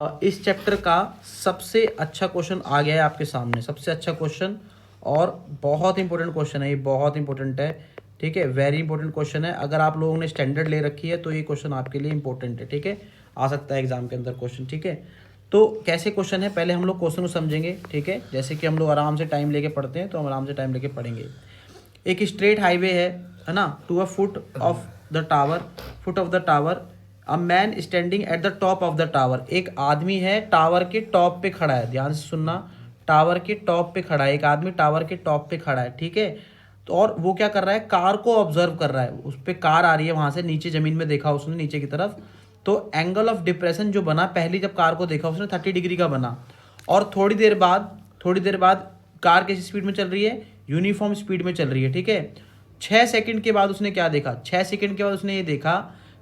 इस चैप्टर का सबसे अच्छा क्वेश्चन आ गया है आपके सामने, सबसे अच्छा क्वेश्चन और बहुत इंपॉर्टेंट क्वेश्चन है ये, बहुत इंपॉर्टेंट है। ठीक है, वेरी इंपॉर्टेंट क्वेश्चन है। अगर आप लोगों ने स्टैंडर्ड ले रखी है तो ये क्वेश्चन आपके लिए इंपॉर्टेंट है। ठीक है, आ सकता है एग्जाम के अंदर क्वेश्चन। ठीक है, तो कैसे क्वेश्चन है पहले हम लोग क्वेश्चन को समझेंगे। ठीक है, जैसे कि हम लोग आराम से टाइम लेके पढ़ते हैं तो हम आराम से टाइम लेके पढ़ेंगे। एक स्ट्रेट हाईवे है ना, to a foot of the tower a man standing at the top of the tower. एक आदमी है टावर के टॉप पे खड़ा है, ध्यान से सुनना, टावर के टॉप पे खड़ा है एक आदमी, टावर के टॉप पे खड़ा है। ठीक है, तो और वो क्या कर रहा है, कार को ऑब्जर्व कर रहा है। उस पे कार आ रही है वहां से, नीचे जमीन में देखा उसने नीचे की तरफ, तो एंगल ऑफ डिप्रेशन जो बना, पहली जब कार को देखा उसने 30 डिग्री का बना। और थोड़ी देर बाद कार किस स्पीड में चल रही है, यूनिफॉर्म स्पीड में चल रही है। ठीक है, 6 सेकंड के बाद उसने क्या देखा, 6 सेकंड के बाद उसने ये देखा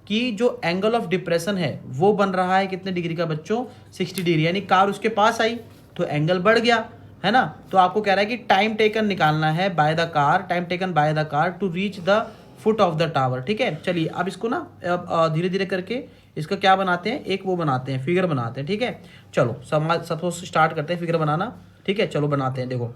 कि जो एंगल ऑफ डिप्रेशन है वो बन रहा है कितने डिग्री का बच्चों, 60 डिग्री। यानी कार उसके पास आई तो एंगल बढ़ गया, है ना। तो आपको कह रहा है कि टाइम टेकन निकालना है by the car, time taken by the car to reach the foot of the tower. ठीक है, चलिए अब इसको ना धीरे धीरे करके इसका क्या बनाते हैं, एक वो बनाते हैं, फिगर बनाते हैं। ठीक है, चलो सबको स्टार्ट करते हैं फिगर बनाना। ठीक है, चलो बनाते हैं। देखो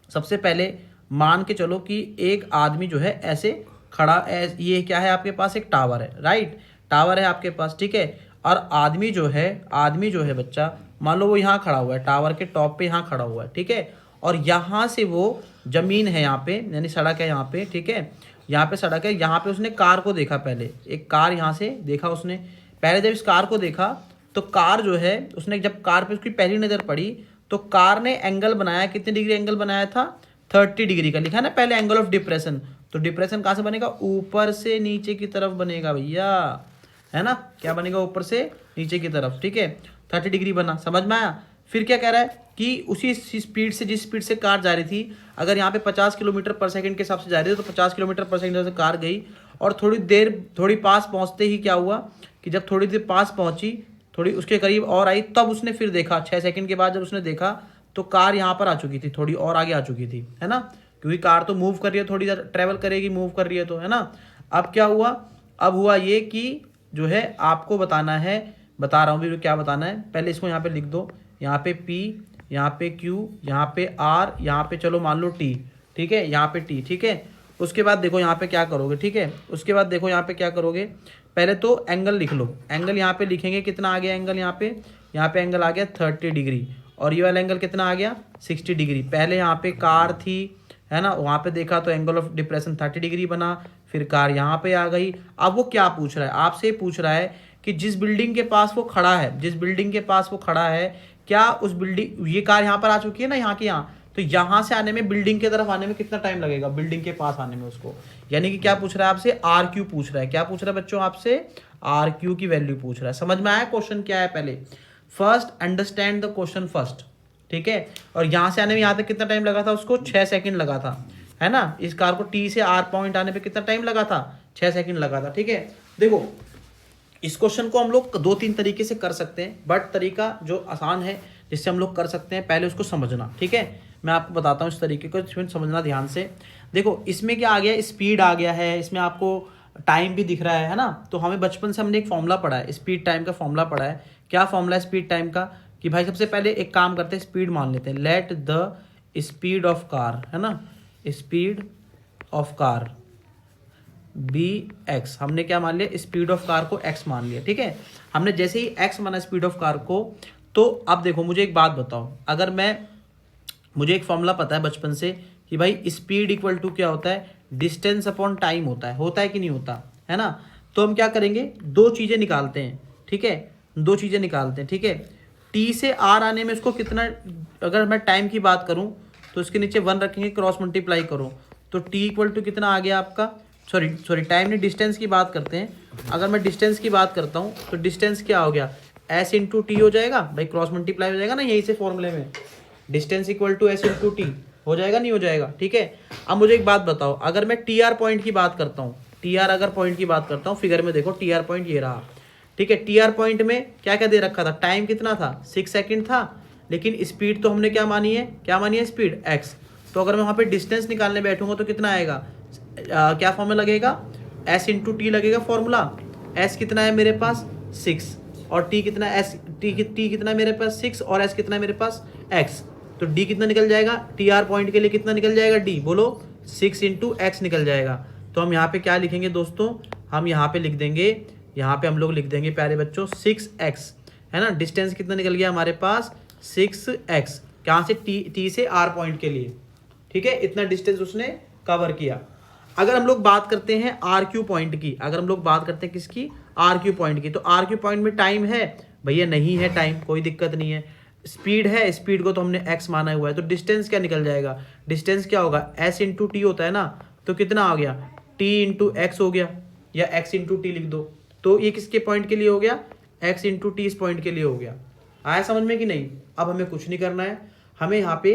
सबसे पहले मान के चलो कि एक आदमी जो है ऐसे खड़ा, ये क्या है आपके पास, एक टावर है, राइट, टावर है आपके पास। ठीक है, और आदमी जो है बच्चा, मान लो वो यहाँ खड़ा हुआ है, टावर के टॉप पे यहाँ खड़ा हुआ है। ठीक है, और यहाँ से वो जमीन है यहाँ पे, यानी सड़क है यहाँ पे। ठीक है, यहाँ पे सड़क है, यहाँ पे उसने कार को देखा, पहले एक कार यहाँ से देखा उसने। पहले जब इस कार को देखा तो कार जो है, उसने जब कार पे उसकी पहली नज़र पड़ी तो कार ने एंगल बनाया, कितने डिग्री एंगल बनाया था, 30 डिग्री का। लिखा है ना पहले एंगल ऑफ डिप्रेशन, तो डिप्रेशन कहाँ से बनेगा, ऊपर से नीचे की तरफ बनेगा भैया, है ना। क्या बनेगा, ऊपर से नीचे की तरफ। ठीक है, 30 डिग्री बना, समझ में आया। फिर क्या कह रहा है कि उसी स्पीड से, जिस स्पीड से कार जा रही थी, अगर यहाँ पे 50 किलोमीटर पर सेकंड के हिसाब से जा रही थी तो 50 किलोमीटर पर सेकंड से कार गई। और थोड़ी पास पहुँचते ही क्या हुआ कि जब थोड़ी देर पास पहुँची, थोड़ी उसके करीब और आई, तब उसने फिर देखा, 6 सेकंड के बाद जब उसने देखा तो कार यहाँ पर आ चुकी थी, थोड़ी और आगे आ चुकी थी, है ना, क्योंकि कार तो मूव कर रही है, थोड़ी ट्रेवल करेगी, मूव कर रही है तो, है ना। अब क्या हुआ, अब हुआ ये कि जो है आपको बताना है, बता रहा हूँ भी क्या बताना है। पहले इसको यहाँ पे लिख दो, यहाँ पे P, यहाँ पे Q, यहाँ पे R, यहाँ पे चलो मान लो T। ठीक है, यहाँ पे T। ठीक है, उसके बाद देखो यहाँ पे क्या करोगे। ठीक है, उसके बाद देखो यहाँ पे क्या करोगे, पहले तो एंगल लिख लो। एंगल यहाँ पे लिखेंगे, कितना आ गया एंगल, यहाँ पे एंगल आ गया 30 डिग्री। और ये वाला एंगल कितना आ गया, 60 डिग्री। पहले यहाँ पे कार थी, है ना, वहाँ पे देखा तो एंगल ऑफ डिप्रेशन 30 डिग्री बना, फिर कार यहाँ पे आ गई। अब वो क्या पूछ रहा है, आपसे पूछ रहा है कि जिस बिल्डिंग के पास वो खड़ा है, क्या उस बिल्डिंग, ये कार यहाँ पर आ चुकी है ना, यहाँ की यहाँ, तो यहाँ से आने में, बिल्डिंग की तरफ आने में कितना टाइम लगेगा, बिल्डिंग के पास आने में उसको। यानी कि क्या पूछ रहा है आपसे, आर क्यू पूछ रहा है। क्या पूछ रहा है बच्चों आपसे, आर क्यू की वैल्यू पूछ रहा है। समझ में आया क्वेश्चन क्या है, पहले first understand the question first. ठीक है, और यहाँ से आने में यहाँ तक कितना टाइम लगा था उसको, 6 सेकंड लगा था, है ना। इस कार को टी से आर पॉइंट आने पे कितना टाइम लगा था, 6 सेकंड लगा था। ठीक है, देखो इस क्वेश्चन को हम लोग 2-3 तरीके से कर सकते हैं, बट तरीका जो आसान है जिससे हम लोग कर सकते हैं, पहले उसको समझना। ठीक है, मैं आपको बताता हूँ इस तरीके को, इसमें समझना ध्यान से। देखो इसमें क्या आ गया, स्पीड आ गया है, इसमें आपको टाइम भी दिख रहा है ना। तो हमें बचपन से हमने एक फॉर्मूला पढ़ा है, स्पीड टाइम का फॉर्मूला पढ़ा है। क्या फॉर्मूला है स्पीड टाइम का, कि भाई सबसे पहले एक काम करते हैं, स्पीड मान लेते हैं, let the speed of car, है ना, speed of car be x. हमने क्या मान लिया, स्पीड ऑफ कार को एक्स मान लिया। ठीक है, हमने जैसे ही एक्स माना स्पीड ऑफ कार को, तो अब देखो मुझे एक बात बताओ, अगर मुझे एक फॉर्मूला पता है बचपन से कि भाई स्पीड इक्वल टू क्या होता है, डिस्टेंस अपॉन टाइम होता है कि नहीं होता, है ना। तो हम क्या करेंगे, 2 चीज़ें निकालते हैं। ठीक है, 2 चीज़ें निकालते हैं। ठीक है, टी से आर आने में इसको कितना, अगर मैं टाइम की बात करूं तो इसके नीचे 1 रखेंगे, क्रॉस मल्टीप्लाई करो तो टी इक्वल टू कितना आ गया आपका, सॉरी टाइम नहीं, डिस्टेंस की बात करते हैं। अगर मैं डिस्टेंस की बात करता हूँ तो डिस्टेंस क्या हो गया, एस इंटू टी हो जाएगा भाई, क्रॉस मल्टीप्लाई हो जाएगा ना यहीं से फॉर्मूले में, distance equal to s into t हो जाएगा, नहीं हो जाएगा। ठीक है, अब मुझे एक बात बताओ, अगर मैं टी आर पॉइंट की बात करता हूँ, पॉइंट की बात करता हूँ, फिगर में देखो टी आर पॉइंट ये रहा। ठीक है, टी आर पॉइंट में क्या क्या दे रखा था, टाइम कितना था, 6 सेकंड था, लेकिन स्पीड तो हमने क्या मानी है स्पीड एक्स। तो अगर मैं वहाँ पे डिस्टेंस निकालने बैठूंगा तो कितना आएगा, क्या फॉर्मूला लगेगा, एस इंटू टी लगेगा फॉर्मूला। एस कितना है मेरे पास 6 और टी कितना है, एस टी कितना है मेरे पास 6 और एस कितना है मेरे पास x, तो d कितना निकल जाएगा, टी आर पॉइंट के लिए कितना निकल जाएगा d, बोलो 6 इंटू एक्स निकल जाएगा। तो हम यहाँ पे क्या लिखेंगे दोस्तों, हम यहाँ पे लिख देंगे, यहाँ पे हम लोग लिख देंगे प्यारे बच्चों 6x, है ना। डिस्टेंस कितना निकल गया हमारे पास 6x, कहाँ से टी से आर पॉइंट के लिए, ठीक है, इतना डिस्टेंस उसने कवर किया। अगर हम लोग बात करते हैं आर क्यू पॉइंट की, अगर हम लोग बात करते हैं किसकी, आर क्यू पॉइंट की, तो आर क्यू पॉइंट में टाइम है भैया, नहीं है टाइम, कोई दिक्कत नहीं है। स्पीड है, स्पीड को तो हमने x माना हुआ है, तो डिस्टेंस क्या निकल जाएगा, डिस्टेंस क्या होगा s इंटू टी होता है ना, तो कितना आ गया t इंटू एक्स हो गया, या x इंटू टी लिख दो, तो ये किसके पॉइंट के लिए हो गया, x इंटू टी इस पॉइंट के लिए हो गया। आया समझ में कि नहीं। अब हमें कुछ नहीं करना है, हमें यहाँ पे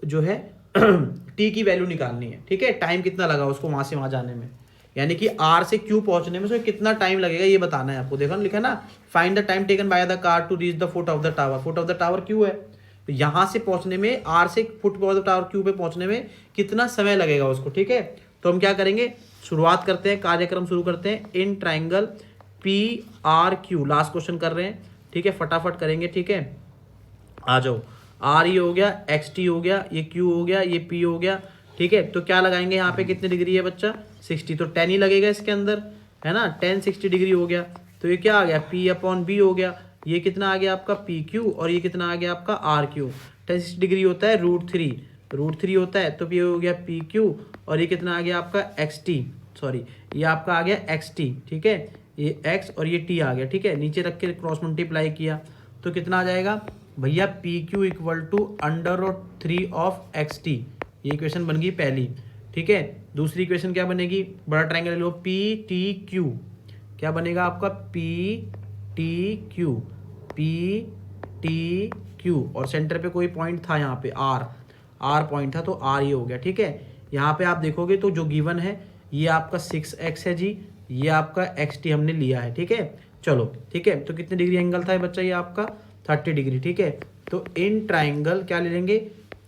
जो है t की वैल्यू निकालनी है, ठीक है, टाइम कितना लगा उसको वहां से वहां जाने में, यानी कि r से q पहुंचने में उसको कितना टाइम लगेगा ये बताना है आपको। देखो लिखा ना, find the time taken by the car to reach the foot of the tower, foot of the tower q है, तो यहाँ से पहुंचने में r से foot of the tower q पे पहुंचने में कितना समय लगेगा उसको, ठीक है। तो हम क्या करेंगे, शुरुआत करते हैं, कार्यक्रम शुरू करते हैं। In triangle PRQ, last question कर रहे हैं, ठीक है, फटाफट करेंगे, ठीक है, आ जाओ। आर ई हो गया, एक्स टी हो गया, ये क्यू हो गया, ये पी हो गया, ठीक है। तो क्या लगाएंगे यहाँ पे, कितनी डिग्री है बच्चा 60, तो 10 ही लगेगा इसके अंदर, है ना, 10 60 डिग्री हो गया, तो ये क्या आ गया P अपॉन बी हो गया, ये कितना आ गया आपका पी क्यू, और ये कितना आ गया आपका आर क्यू। 10 60 डिग्री होता है √3 होता है, तो ये हो गया पी क्यू, और ये कितना आ गया आपका एक्स टी, सॉरी ये आपका आ गया एक्स टी, ठीक है, ये एक्स और ये टी आ गया, ठीक है, नीचे रख के क्रॉस मल्टीप्लाई किया तो कितना आ जाएगा भैया, p q equal to √3 of x t, ये इक्वेशन बन गई पहली, ठीक है। दूसरी इक्वेशन क्या बनेगी, बड़ा ट्रायंगल लो, पी टी क्यू, क्या बनेगा आपका पी टी क्यू, और सेंटर पे कोई पॉइंट था यहाँ पे आर पॉइंट था, तो आर ये हो गया, ठीक है। यहाँ पे आप देखोगे तो जो गिवन है ये आपका 6x है जी, ये आपका xt हमने लिया है, ठीक है, चलो ठीक है। तो कितने डिग्री एंगल था बच्चा, ये आपका 30 डिग्री, ठीक है। तो इन ट्राइंगल क्या ले लेंगे,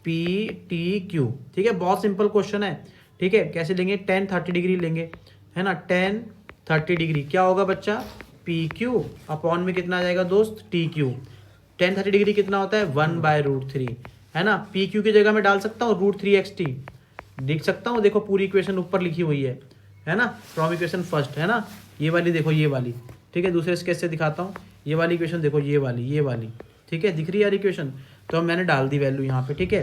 PTQ, ठीक है, बहुत सिंपल क्वेश्चन है, ठीक है। कैसे लेंगे, 10 30 डिग्री लेंगे, है ना, 10 30 डिग्री क्या होगा बच्चा, PQ अपॉन में कितना आ जाएगा दोस्त TQ। 10 30 डिग्री कितना होता है 1/√3, है ना। PQ की जगह में डाल सकता हूँ √3xt, लिख सकता हूँ, देखो पूरी इक्वेशन ऊपर लिखी हुई है ना, फ्रॉम इक्वेशन फर्स्ट, है ना, ये वाली देखो, ये वाली, ठीक है। दूसरे स्केच से दिखाता हूँ, ये वाली इक्वेशन देखो, ये वाली, ठीक है, दिख रही है यार इक्वेशन, तो अब मैंने डाल दी वैल्यू यहाँ पे, ठीक है।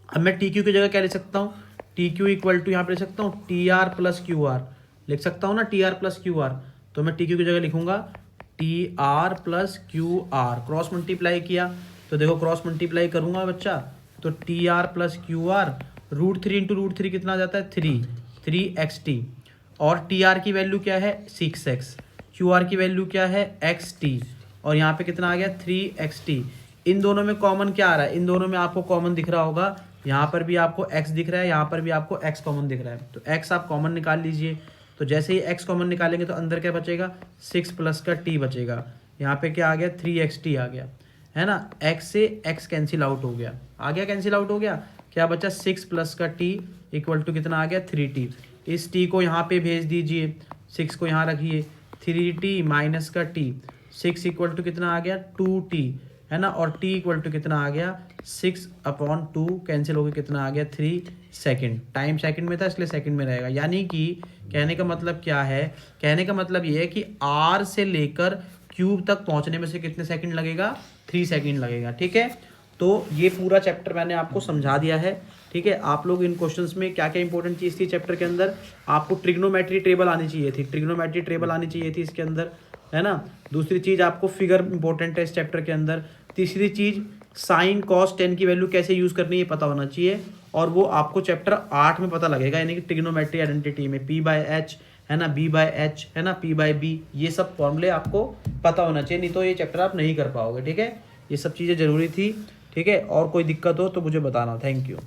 अब मैं TQ की जगह क्या लिख सकता हूँ, TQ इक्वल टू यहाँ पे लिख सकता हूँ TR प्लस QR, लिख सकता हूँ ना TR प्लस QR, तो मैं TQ की जगह लिखूंगा TR plus QR, cross multiply किया तो देखो क्रॉस मल्टीप्लाई करूंगा बच्चा, तो TR प्लस QR, √3 इंटू √3 कितना आ जाता है 3xt, और TR की वैल्यू क्या है 6x, QR की वैल्यू क्या है xt, और यहाँ पे कितना आ गया 3xt। इन दोनों में कॉमन क्या आ रहा है, इन दोनों में आपको कॉमन दिख रहा होगा, यहाँ पर भी आपको x दिख रहा है, यहाँ पर भी आपको x कॉमन दिख रहा है, तो x आप कॉमन निकाल लीजिए। तो जैसे ही x कॉमन निकालेंगे तो अंदर क्या बचेगा 6 प्लस का t बचेगा, यहाँ पे क्या आ गया 3xt आ गया, है ना, x से x कैंसिल आउट हो गया, आ गया कैंसिल आउट हो गया, क्या बचा 6 प्लस का t इक्वल टू कितना आ गया 3t। इस t को यहाँ पे भेज दीजिए, 6 को यहाँ रखिए, 3t माइनस का t, 6 इक्वल टू कितना आ गया 2t, है ना, और t इक्वल टू कितना आ गया 6/2, कैंसिल हो गया कितना आ गया 3 सेकेंड, टाइम सेकंड में था इसलिए सेकंड में रहेगा। यानी कि कहने का मतलब क्या है, कहने का मतलब ये है कि r से लेकर क्यूब तक पहुंचने में से कितने सेकंड लगेगा 3 सेकंड लगेगा, ठीक है। तो ये पूरा चैप्टर मैंने आपको समझा दिया है, ठीक है। आप लोग इन क्वेश्चंस में क्या क्या इंपॉर्टेंट चीज़ थी चैप्टर के अंदर, आपको ट्रिग्नोमेट्री टेबल आनी चाहिए थी, ट्रिग्नोमेट्री टेबल आनी चाहिए थी इसके अंदर, है ना। दूसरी चीज़ आपको फिगर इंपॉर्टेंट है इस चैप्टर के अंदर। तीसरी चीज़ साइन कॉस टेन की वैल्यू कैसे यूज़ करनी है पता होना चाहिए, और वो आपको चैप्टर 8 में पता लगेगा, यानी कि ट्रिग्नोमेट्री आइडेंटिटी में P/H, है ना, B/H, है ना, P/B, ये सब फॉर्मूले आपको पता होना चाहिए, नहीं तो ये चैप्टर आप नहीं कर पाओगे, ठीक है। ये सब चीज़ें ज़रूरी थी, ठीक है। और कोई दिक्कत हो तो मुझे बताना। Thank you.